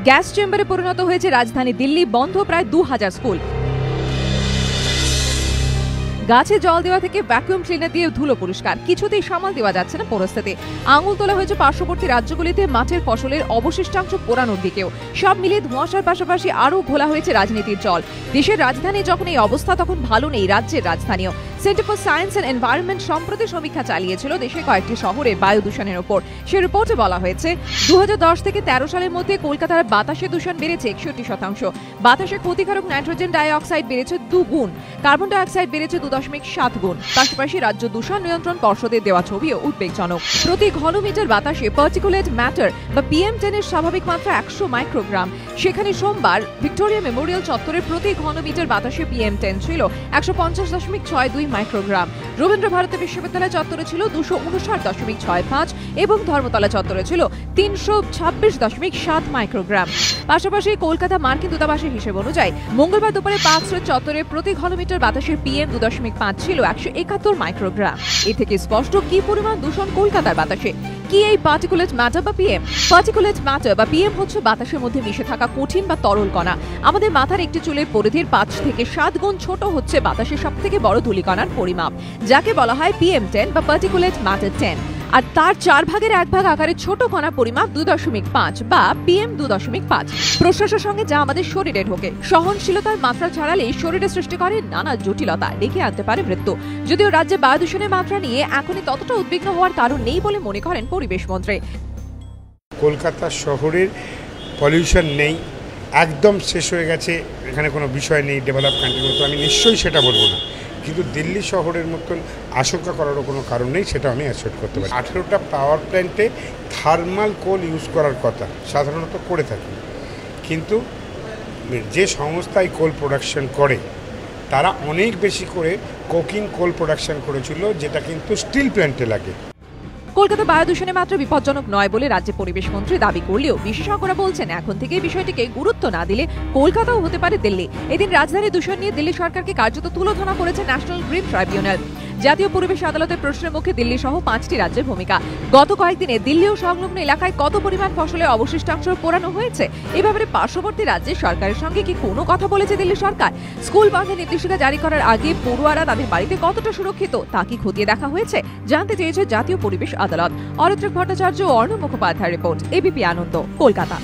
Gas চেম্বারে পরিণত হয়েছে রাজধানী দিল্লি, বন্ধ প্রায় 2000 স্কুল। গাছে জল দেওয়া থেকে ভ্যাকুয়াম ক্লিনার দিয়ে ধুলো পরিষ্কার, কিছুতেই সামাল দেওয়া যাচ্ছে না পরিস্থিতি। আঙুল তোলা হয়েছে পার্শ্ববর্তী রাজ্যগুলিতে মাঠের ফসলের অবশিষ্টাংশ পোড়ানোর দিকেও। সব মিলিয়ে ধোঁয়াশার পাশাপাশি আরও ঘোলা হয়েছে রাজনীতির জল। দেশের রাজধানী যখন এই অবস্থা, তখন ভালো নেই রাজ্যের রাজধানীও। Centre for Science and Environment সম্প্রতি সমীক্ষা চালিয়েছিল দেশের কয়েকটি শহরে বায়ু দূষণের ওপর। সে রিপোর্টে বলা হয়েছে 2010 থেকে 13 সালের মধ্যে কলকাতার বাতাসে দূষণ বেড়েছে 61%। বাতাসে ক্ষতিকারক নাইট্রোজেন ডাই অক্সাইড বেড়েছে 2 গুণ, কার্বন ডাই অক্সাইড বেড়েছে 2.7 গুণ। পাশাপাশি রাজ্য দূষণ নিয়ন্ত্রণ পর্ষদের দেওয়া ছবিও উদ্বেগজনক। প্রতি ঘনমিটার বাতাসে পার্টিকুলেট ম্যাটার বা PM10 এর স্বাভাবিক মাত্রা 100 মাইক্রোগ্রাম। সেখানে সোমবার ভিক্টোরিয়া মেমোরিয়াল চত্বরের প্রতি ঘনমিটার বাতাসে PM10 ছিল 150.62 মাইক্রোগ্রাম। রবীন্দ্র ভারতী বিশ্ববিদ্যালয় চত্বরে ছিল 259.65 এবং ধর্মতলা চত্বরে ছিল 326.7 মাইক্রোগ্রাম। পাশাপাশি কলকাতা মার্কিন দূতাবাসের হিসেব অনুযায়ী মঙ্গলবার দুপুরে 5 চত্বরে প্রতি ঘনমিটার বাতাসের PM 2.5 ছিল 171 মাইক্রোগ্রাম। এ থেকে স্পষ্ট কি পরিমাণ দূষণ কলকাতার বাতাসে। কি এই পার্টিকুলেট ম্যাটার বা PM? পার্টিকুলেট ম্যাটার বা PM হচ্ছে বাতাসের মধ্যে মিশে থাকা কঠিন বা তরল কণা। আমাদের মাথার একটি চুলের পরিধির 5 থেকে 7 গুণ ছোট হচ্ছে বাতাসের সবথেকে বড় ধূলিকণার পরিমাপ, যাকে বলা হয় PM10 বা পার্টিকুলেট ম্যাটার 10। আর তার 4 ভাগের 1 ভাগ আকারের ছোট কণা পরিমাপ 2.5 বা PM 2.5। প্রশ্বাসের সঙ্গে যা আমাদের শরীরে ঢোকে, সহনশীলতার মাত্রা ছাড়ালেই শরীরে সৃষ্টি করে নানা জটিলতা, ডেকে আনতে পারে মৃত্যু। যদিও রাজ্যে বায়ু দূষণের মাত্রা নিয়ে এখনই ততটা উদ্বিগ্ন হওয়ার কারণ নেই বলে মনে করেন পরিবেশ মন্ত্রী। কলকাতা শহরের পলিউশন নেই, একদম শেষ হয়ে গেছে, এখানে কোনো বিষয় নেই ডেভেলপ কান্ট্রির মতো, আমি নিশ্চয়ই সেটা বলবো না। কিন্তু দিল্লি শহরের মতন আশঙ্কা করারও কোনো কারণ নেই, সেটা আমি অ্যাসিওর করতে পারি। 18টা পাওয়ার প্ল্যান্টে থার্মাল কোল ইউজ করার কথা সাধারণত করে থাকি, কিন্তু যে সংস্থায় কোল প্রোডাকশন করে তারা অনেক বেশি করে কোকিং কোল প্রোডাকশন করেছিল, যেটা কিন্তু স্টিল প্ল্যান্টে লাগে। কলকাতা বায়ু দূষণের মাত্রা বিপজ্জনক নয় বলে রাজ্যের পরিবেশ মন্ত্রী দাবি করলেও বিশেষজ্ঞরা বলছেন এখন থেকে বিষয়টিকে গুরুত্ব না দিলে কলকাতাও হতে পারে দিল্লি। এদিন রাজধানী দূষণ নিয়ে দিল্লি সরকারকে কার্যত তুলোধনা করেছে ন্যাশনাল গ্রিন ট্রাইব্যুনাল। জাতীয় পরিবেশ আদালতের প্রশ্নের মুখে দিল্লি সহ 5টি রাজ্যের ভূমিকা। গত কয়েকদিনে দিল্লি ও সংলগ্ন এলাকায় কত পরিমাণ ফসলের অবশিষ্টাংশ পোড়ানো হয়েছে, এ ব্যাপারে পার্শ্ববর্তী রাজ্যের সরকারের সঙ্গে কি কোনো কথা বলেছে দিল্লি সরকার? স্কুল বন্ধের নির্দেশিকা জারি করার আগে পড়ুয়ারা তাদের বাড়িতে কতটা সুরক্ষিত তা কি খতিয়ে দেখা হয়েছে, জানতে চেয়েছে জাতীয় পরিবেশ আদালত। অরিত্রিক ভট্টাচার্য ও অর্ণব মুখোপাধ্যায়ের রিপোর্ট, ABP আনন্দ, কলকাতা।